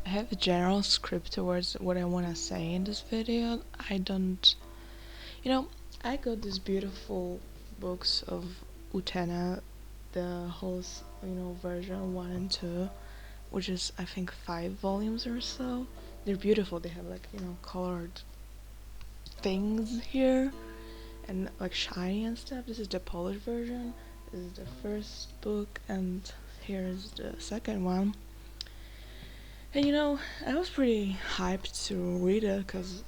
I have a general script towards what I want to say in this video. I don't, you know, I got these beautiful books of Utena, the whole, version 1 and 2, which is, I think, 5 volumes or so. They're beautiful. They have, like, colored things here and, like, shiny and stuff. This is the Polish version. This is the first book, and here's the second one. And I was pretty hyped to read it because,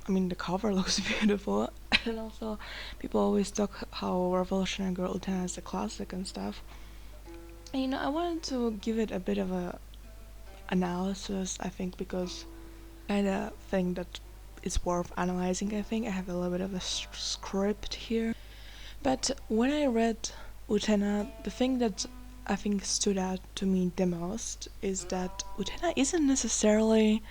the cover looks beautiful, and also people always talk how Revolutionary Girl Utena is a classic and stuff. And I wanted to give it a bit of a analysis, I think, because I kinda think that it's worth analyzing. I think I have a little bit of a script here. But when I read Utena, the thing that I think stood out to me the most is that Utena isn't necessarily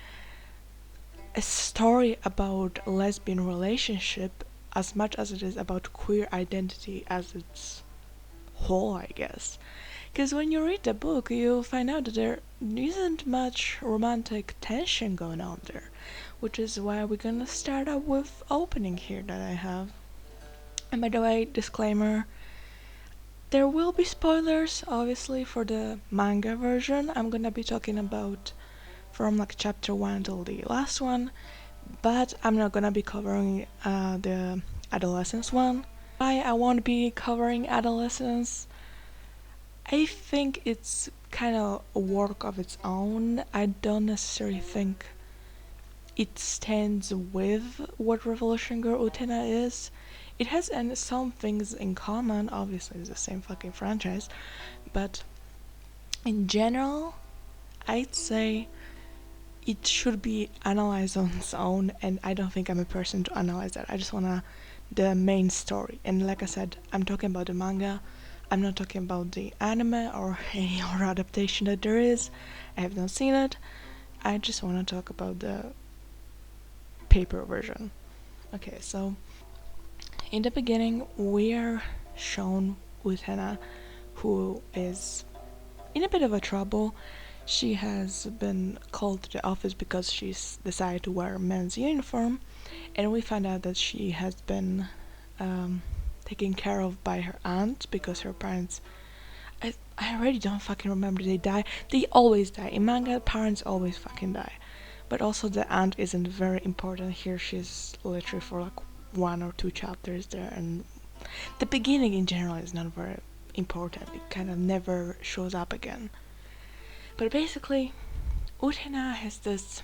a story about a lesbian relationship as much as it is about queer identity as its whole, I guess. Because when you read the book, you find out that there isn't much romantic tension going on there, which is why we're gonna start up with opening here that I have. And by the way, disclaimer, there will be spoilers, obviously, for the manga version. I'm gonna be talking about from like chapter 1 till the last one, but I'm not gonna be covering the adolescence one. Why I won't be covering adolescence? I think it's kind of a work of its own. I don't necessarily think it stands with what Revolution Girl Utena is. It has some things in common, obviously it's the same fucking franchise, but in general, I'd say it should be analyzed on its own, and I don't think I'm a person to analyze that. I just wanna the main story, and like I said, I'm talking about the manga. I'm not talking about the anime or any other adaptation that there is. I have not seen it. I just want to talk about the paper version. Okay, so in the beginning, we are shown Utena, who is in a bit of a trouble. She has been called to the office because she's decided to wear a men's uniform, and we find out that she has been taken care of by her aunt because her parents. I already don't fucking remember. They die. They always die. In manga, parents always fucking die. But also the aunt isn't very important here. She's literally for like 1 or 2 chapters there, and the beginning in general is not very important. It kind of never shows up again. But basically, Utena has this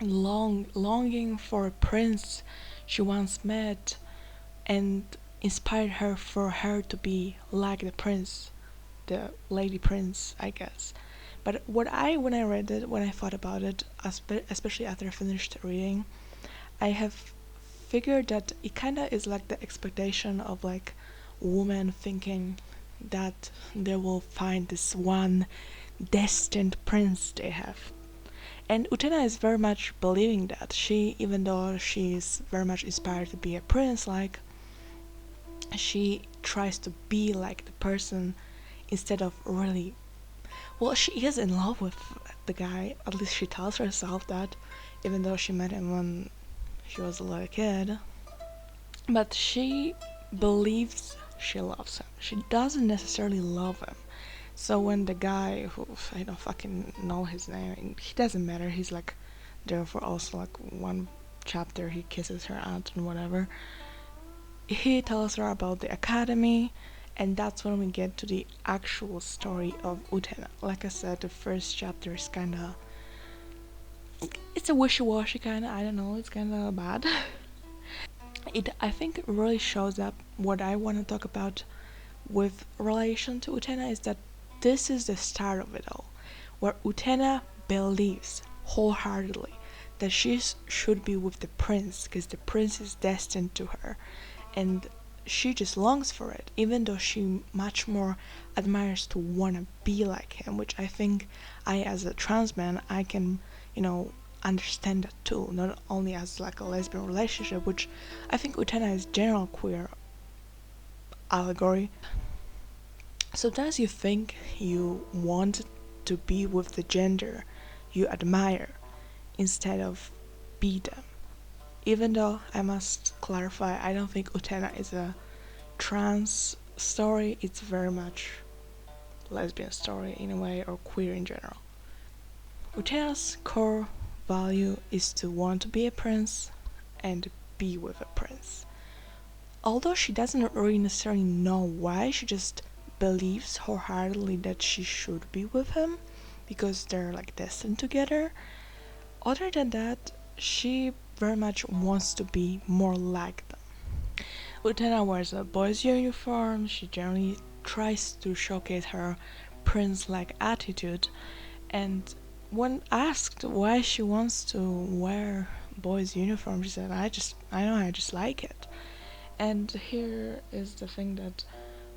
longing for a prince she once met and inspired her for her to be like the prince, the lady prince, I guess. But when I read it, when I thought about it, especially after I finished reading, I have figured that it kind of is like the expectation of like women thinking that they will find this one destined prince they have. And Utena is very much believing that. She, even though she's very much inspired to be a prince, like, she tries to be like the person instead of really. Well, she is in love with the guy, at least she tells herself that, even though she met him when she was a little kid. But she believes she loves him. She doesn't necessarily love him. So when the guy who I don't fucking know his name, he doesn't matter. He's like there for also like one chapter. He kisses her aunt and whatever. He tells her about the academy, and that's when we get to the actual story of Utena. Like I said, the first chapter is kinda. It's a wishy-washy kinda. I don't know. It's kinda bad. I think really shows up what I want to talk about with relation to Utena is that this is the start of it all, where Utena believes wholeheartedly that she should be with the prince because the prince is destined to her, and she just longs for it, even though she much more admires to want to be like him, which I think as a trans man, I can, understand that too, not only as like a lesbian relationship, which I think Utena is general queer allegory. Sometimes you think you want to be with the gender you admire instead of be them. Even though I must clarify, I don't think Utena is a trans story, it's very much lesbian story in a way, or queer in general. Utena's core value is to want to be a prince and be with a prince. Although she doesn't really necessarily know why, she just believes wholeheartedly that she should be with him because they're like destined together. Other than that, she very much wants to be more like them. Utena wears a boy's uniform, she generally tries to showcase her prince-like attitude, and when asked why she wants to wear boy's uniform, she said, I just like it. And here is the thing that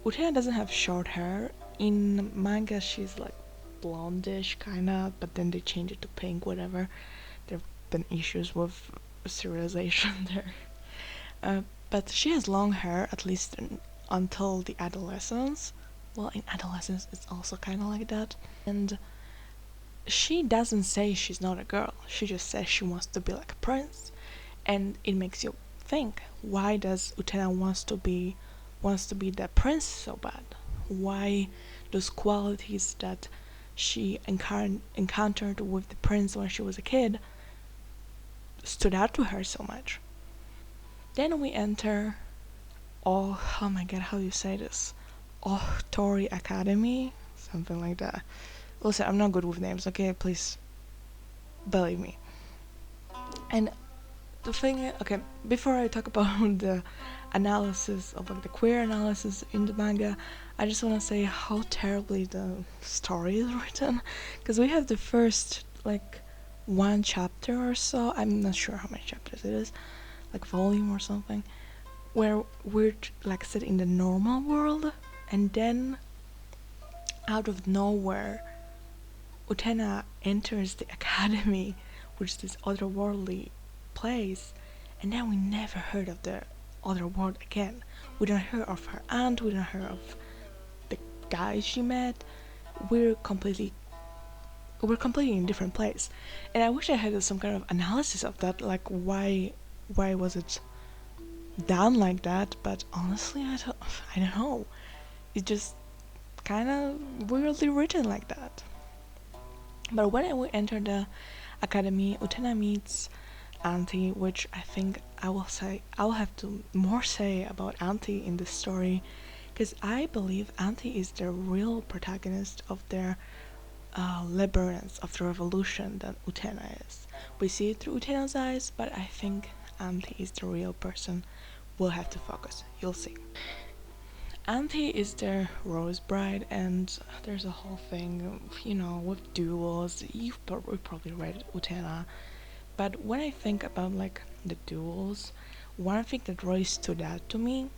Utena doesn't have short hair. In manga, she's like blondish, kinda, but then they change it to pink, whatever. There have been issues with serialization there. But she has long hair, at least until the adolescence. Well, in adolescence, it's also kind of like that. And she doesn't say she's not a girl. She just says she wants to be like a prince. And it makes you think, why does Utena wants to be that prince so bad? Why those qualities that she encountered with the prince when she was a kid stood out to her so much? Then we enter, oh my god, how do you say this? Oh, Tori Academy? Something like that. Listen, I'm not good with names, okay? Please believe me. And the thing, okay, before I talk about the analysis of like the queer analysis in the manga, I just want to say how terribly the story is written, because we have the first like one chapter or so, I'm not sure how many chapters it is, like volume or something, where we're like set in the normal world, and then out of nowhere Utena enters the academy, which is this otherworldly place, and then we never heard of the other world again. We don't hear of her aunt, we don't hear of the guy she met. We're completely in a different place. And I wish I had some kind of analysis of that, like why was it done like that, but honestly I don't know. It's just kinda weirdly written like that. But when we enter the academy, Utena meets Auntie, which I think I will have to more say about Auntie in this story, because I believe Auntie is the real protagonist of their liberance, of the revolution that Utena is. We see it through Utena's eyes, but I think Auntie is the real person. We'll have to focus. You'll see. Auntie is their rose bride, and there's a whole thing, with duels. You've probably read Utena, but when I think about like the duels, one thing that really stood out to me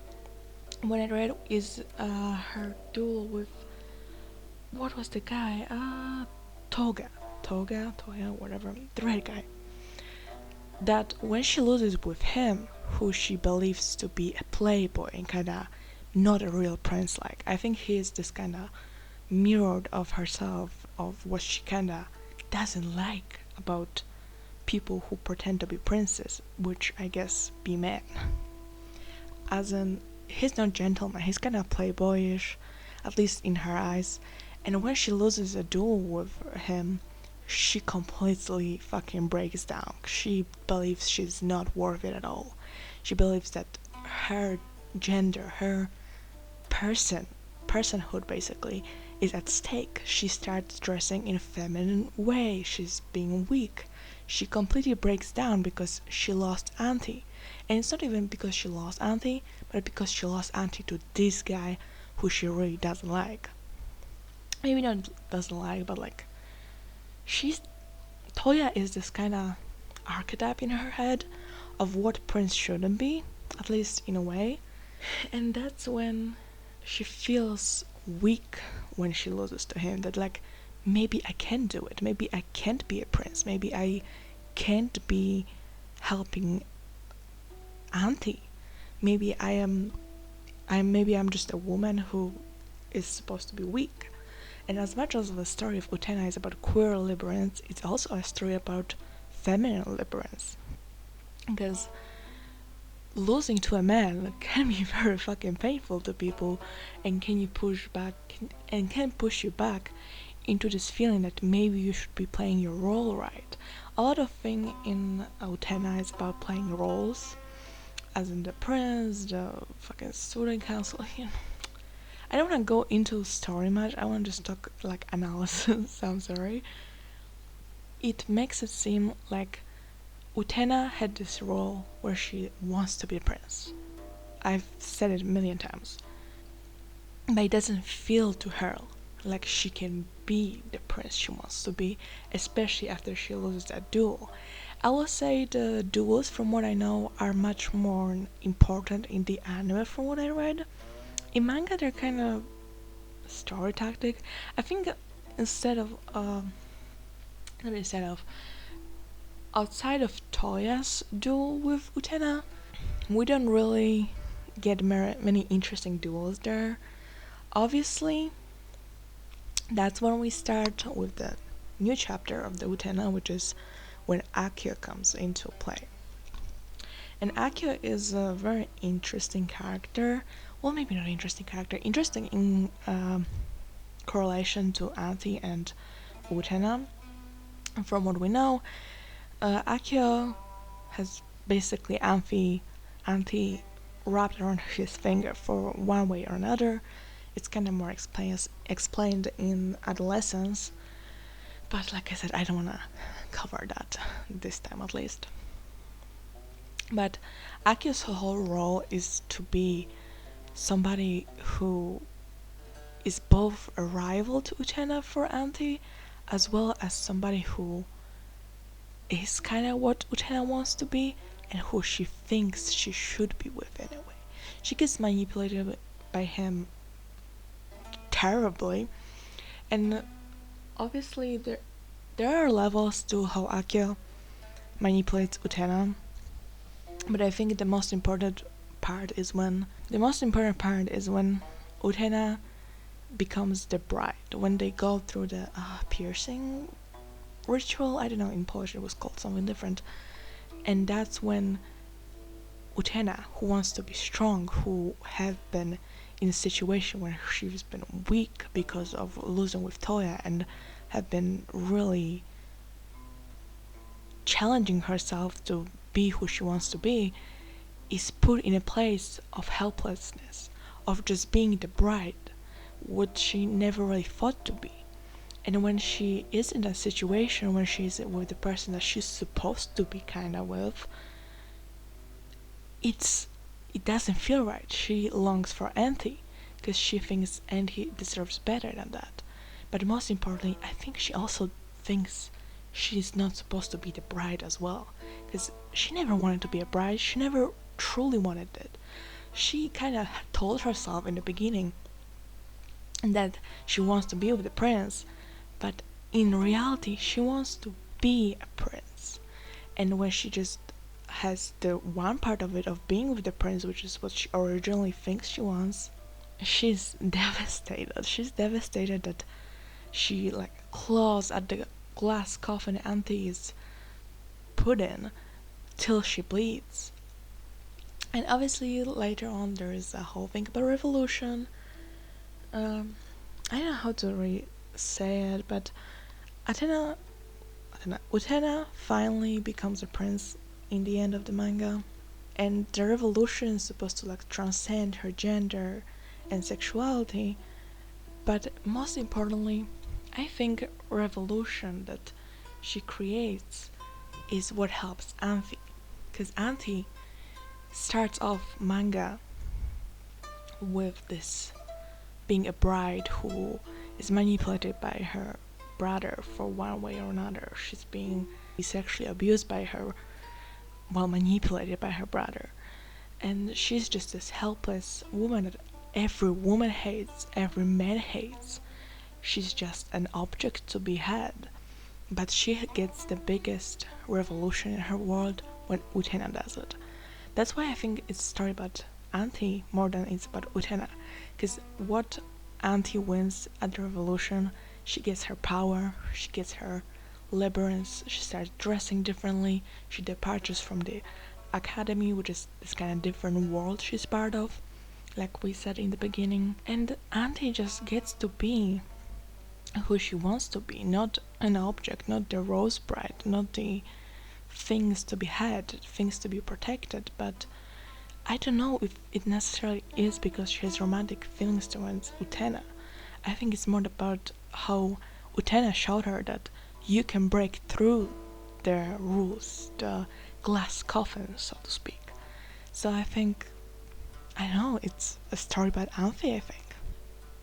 when I read is her duel with, what was the guy? Toga, whatever, the red guy. That when she loses with him, who she believes to be a playboy and kinda not a real prince, like, I think he is this kinda mirrored of herself, of what she kinda doesn't like about people who pretend to be princes, which I guess be men. As in, he's not gentleman, he's kinda playboyish, at least in her eyes, and when she loses a duel with him, she completely fucking breaks down. She believes she's not worth it at all. She believes that her gender, her personhood basically, is at stake. She starts dressing in a feminine way. She's being weak. She completely breaks down because she lost Auntie. And it's not even because she lost Auntie, but because she lost Auntie to this guy who she really doesn't like. Maybe not doesn't like, but like, she's Toya is this kind of archetype in her head of what Prince shouldn't be, at least in a way. And that's when she feels weak when she loses to him, that like, maybe I can do it, maybe I can't be a prince, maybe I can't be helping Auntie, maybe I'm just a woman who is supposed to be weak. And as much as the story of Utena is about queer liberance, it's also a story about feminine liberance. Because losing to a man can be very fucking painful to people, and can push you back into this feeling that maybe you should be playing your role right. A lot of thing in Utena is about playing roles, as in the prince, the fucking student council. I don't want to go into story much. I want to just talk like analysis. I'm sorry. It makes it seem like Utena had this role where she wants to be a prince. I've said it a million times. But it doesn't feel to her like she can be the prince she wants to be, especially after she loses that duel. I will say the duels, from what I know, are much more important in the anime from what I read. In manga, they're kind of story tactic. I think instead of outside of Toya's duel with Utena, we don't really get many interesting duels there. Obviously, that's when we start with the new chapter of the Utena, which is when Akio comes into play. And Akio is a very interesting character. Well, maybe not interesting character. Interesting in correlation to Auntie and Utena. And from what we know, Akio has basically Auntie wrapped around his finger for one way or another. It's kind of more explained in adolescence, but like I said, I don't want to cover that this time at least. But Akio's whole role is to be somebody who is both a rival to Utena for Auntie, as well as somebody who is kind of what Utena wants to be and who she thinks she should be with anyway. She gets manipulated by him terribly, and obviously there are levels to how Akio manipulates Utena, but I think the most important part is when Utena becomes the bride, when they go through the piercing ritual. I don't know, in Polish it was called something different. And that's when Utena, who wants to be strong, who have been in a situation where she's been weak because of losing with Toya and have been really challenging herself to be who she wants to be, is put in a place of helplessness, of just being the bride, what she never really thought to be. And when she is in that situation, when she's with the person that she's supposed to be kinda with, it doesn't feel right. She longs for Auntie, because she thinks Auntie deserves better than that. But most importantly, I think she also thinks she's not supposed to be the bride as well, because she never wanted to be a bride. She never truly wanted it. She kind of told herself in the beginning that she wants to be with the prince, but in reality she wants to be a prince. And when she just has the one part of it of being with the prince, which is what she originally thinks she wants, she's devastated. She's devastated that she claws at the glass coffin Auntie is put in till she bleeds. And obviously later on there is a whole thing about revolution. I don't know how to say it, but Utena finally becomes a prince in the end of the manga, and the revolution is supposed to transcend her gender and sexuality. But most importantly, I think revolution that she creates is what helps Auntie, because Auntie starts off manga with this being a bride who is manipulated by her brother for one way or another. She's being sexually abused by her while manipulated by her brother. And she's just this helpless woman that every woman hates, every man hates. She's just an object to be had. But she gets the biggest revolution in her world when Utena does it. That's why I think it's a story about Auntie more than it's about Utena. Because what Auntie wins at the revolution. She gets her power, she gets her liberance, she starts dressing differently, she departures from the academy, which is this kind of different world she's part of, like we said in the beginning. And Auntie just gets to be who she wants to be, not an object, not the rose bride, not the things to be had, things to be protected, but I don't know if it necessarily is because she has romantic feelings towards Utena. I think it's more about how Utena showed her that you can break through the rules, the glass coffin, so to speak. So I think, I don't know, it's a story about Alfie, I think.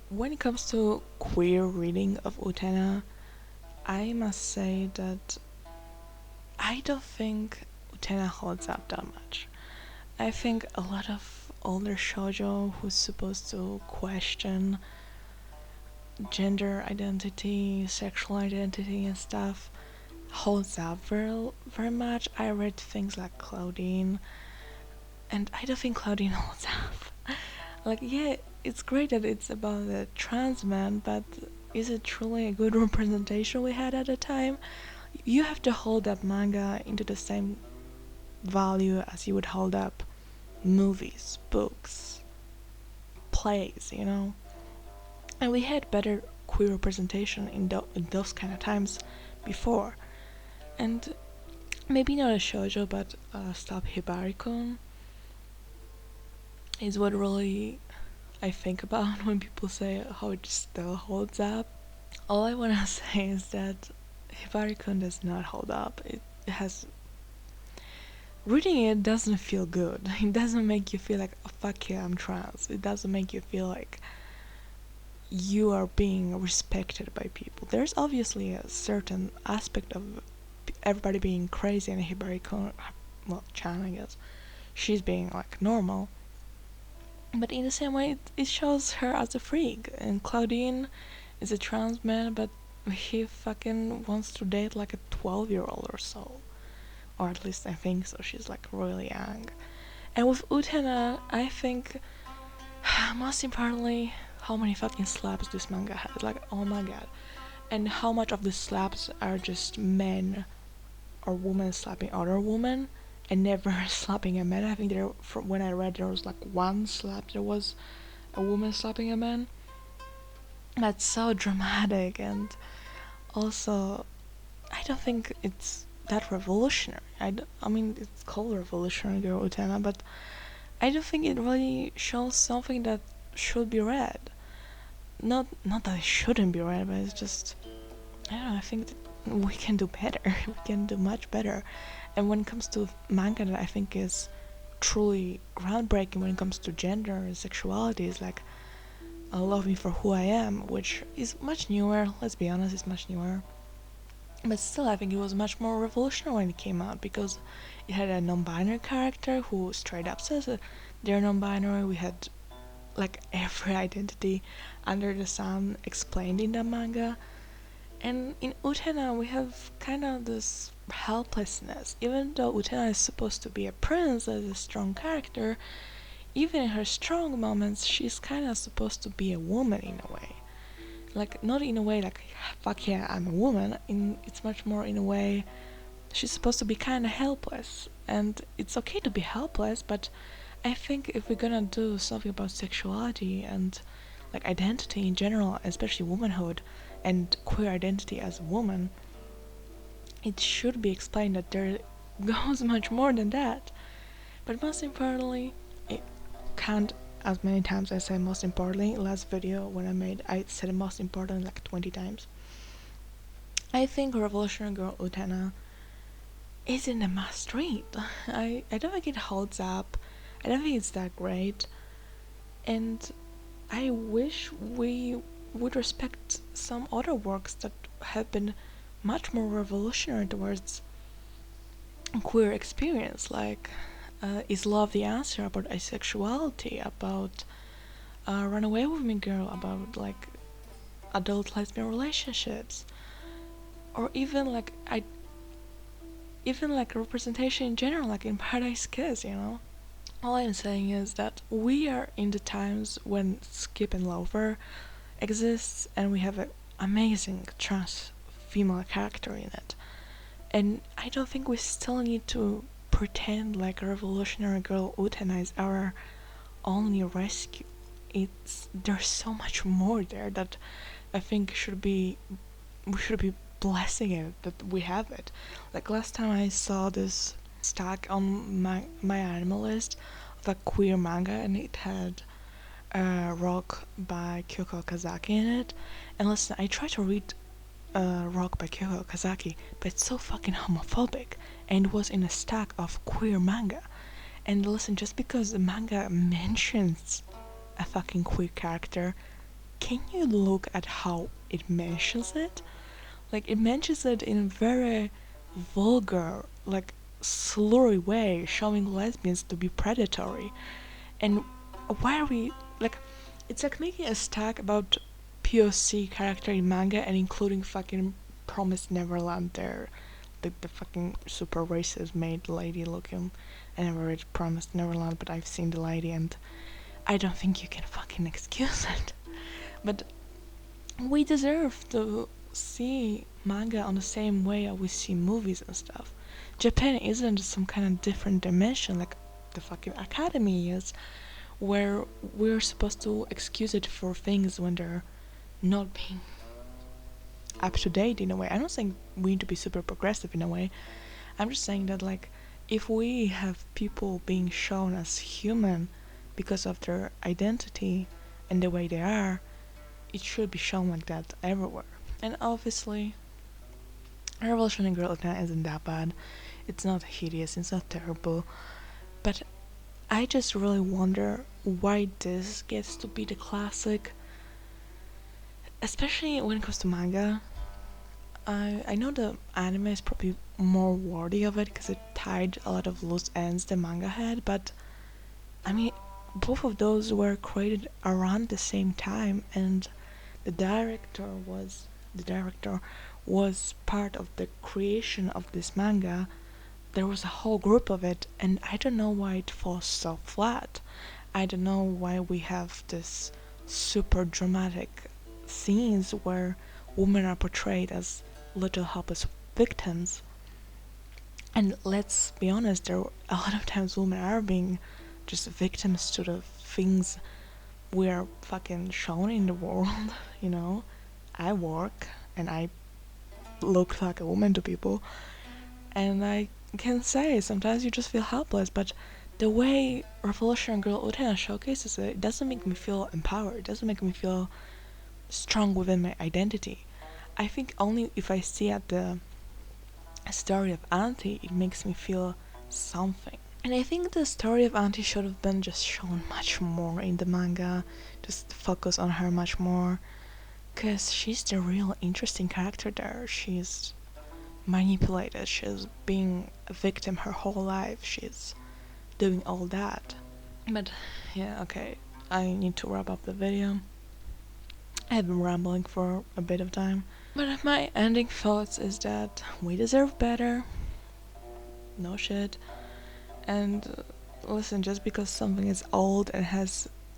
When it comes to queer reading of Utena, I must say that I don't think Utena holds up that much. I think a lot of older shoujo who's supposed to question gender identity, sexual identity and stuff holds up very much. I read things like Claudine, and I don't think Claudine holds up. Like, yeah, it's great that it's about a trans man, but is it truly a good representation we had at the time? You have to hold up manga into the same value as you would hold up movies, books, plays, you know? And we had better queer representation in those kind of times before. And maybe not a shoujo, but Stop Hibari-kun is what really I think about when people say how it still holds up. All I want to say is that Hibari-kun does not hold up. It has... Reading it doesn't feel good. It doesn't make you feel like, oh, fuck yeah, I'm trans. It doesn't make you feel like you are being respected by people. There's obviously a certain aspect of everybody being crazy and Hibari-kun, well, Chan, I guess, she's being like normal. But in the same way, it shows her as a freak. And Claudine is a trans man, but he fucking wants to date like a 12-year-old or so. Or at least I think so. She's like really young. And with Utena, I think most importantly, how many fucking slaps this manga has. Like, oh my god. And how much of the slaps are just men or women slapping other women and never slapping a man. I think when I read there was like one slap, there was a woman slapping a man. That's so dramatic, and also I don't think it's that revolutionary. I mean, it's called Revolutionary Girl Utena, but I don't think it really shows something that should be read. Not that it shouldn't be read, but it's just, I don't know, I think we can do better. We can do much better. And when it comes to manga that I think is truly groundbreaking when it comes to gender and sexuality is like Love Me For Who I Am, which is much newer, let's be honest, it's much newer. But still, I think it was much more revolutionary when it came out because it had a non-binary character who straight up says that they're non-binary. We had like every identity under the sun explained in the manga. And in Utena, we have kind of this helplessness. Even though Utena is supposed to be a prince as a strong character, even in her strong moments, she's kind of supposed to be a woman in a way. Like, not in a way like, fuck yeah, I'm a woman. It's much more in a way she's supposed to be kind of helpless. And it's okay to be helpless, but I think if we're gonna do something about sexuality and like identity in general, especially womanhood and queer identity as a woman, it should be explained that there goes much more than that. But most importantly, it can't as many times as I say most importantly. Last video when I said most important like 20 times. I think Revolutionary Girl Utena isn't a must read. I don't think it holds up. I don't think it's that great. And I wish we would respect some other works that have been much more revolutionary towards queer experience, like Is Love the Answer, about asexuality, about Run Away With Me Girl, about like adult lesbian relationships, or even like representation in general, like in Paradise Kiss, you know. All I'm saying is that we are in the times when Skip and Lover exists, and we have an amazing trans female character in it. And I don't think we still need to pretend like a revolutionary Girl Utena is our only rescue. There's so much more there that I think we should be blessing it that we have it. Like last time I saw this stack on my animal list of a queer manga, and it had Rock by Kyoko Kazaki in it. And listen, I tried to read Rock by Kyoko Kazaki, but it's so fucking homophobic, and it was in a stack of queer manga. And listen, just because the manga mentions a fucking queer character, can you look at how it mentions it? Like, it mentions it in a very vulgar, like, slurry way, showing lesbians to be predatory. And why are we, like, it's like making a stack about POC character in manga and including fucking Promised Neverland there. The fucking super racist maid lady looking. I never read Promised Neverland, but I've seen the lady, and I don't think you can fucking excuse it. But we deserve to see manga on the same way we see movies and stuff. Japan isn't some kind of different dimension like the fucking academy is, where we're supposed to excuse it for things when they're not being up to date in a way. I'm not saying we need to be super progressive in a way. I'm just saying that, like, if we have people being shown as human because of their identity and the way they are, it should be shown like that everywhere. And obviously, Revolutionary Girl Utena isn't that bad. It's not hideous, it's not terrible. But I just really wonder why this gets to be the classic. Especially when it comes to manga. I know the anime is probably more worthy of it because it tied a lot of loose ends the manga had, but I mean, both of those were created around the same time, and the director was part of the creation of this manga. There was a whole group of it, and I don't know why it falls so flat. I don't know why we have this super dramatic scenes where women are portrayed as little helpless victims. And let's be honest, there a lot of times women are being just victims to the things we're fucking shown in the world, you know? I work and I look like a woman to people, and I can say sometimes you just feel helpless, but the way Revolution Girl Utena showcases it, it doesn't make me feel empowered, it doesn't make me feel strong within my identity. I think only if I see at the story of Auntie, it makes me feel something. And I think the story of Auntie should have been just shown much more in the manga, just focus on her much more, because she's the real interesting character there. She's manipulated, she's being a victim her whole life, she's doing all that. But yeah, okay, I need to wrap up the video. I've been rambling for a bit of time. But my ending thoughts is that we deserve better. No shit. And listen, just because something is old and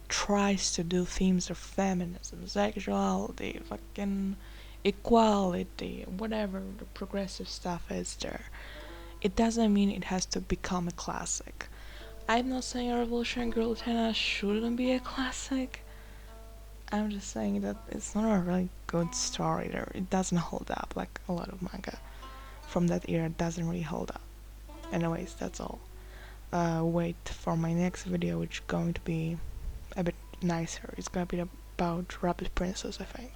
tries to do themes of feminism, sexuality, fucking equality, whatever the progressive stuff is there, it doesn't mean it has to become a classic. I'm not saying Revolution Girl Utena shouldn't be a classic. I'm just saying that it's not a really good story there. It doesn't hold up like a lot of manga from that era. It doesn't really hold up. Anyways, that's all. Wait for my next video, which is going to be a bit nicer. It's gonna be about Rabbit Princess, I think.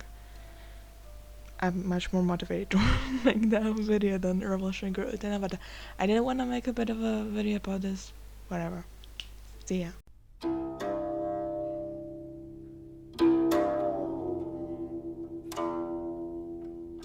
I'm much more motivated to make that video than Revolution Girl Utena, but I didn't want to make a bit of a video about this. Whatever. See ya.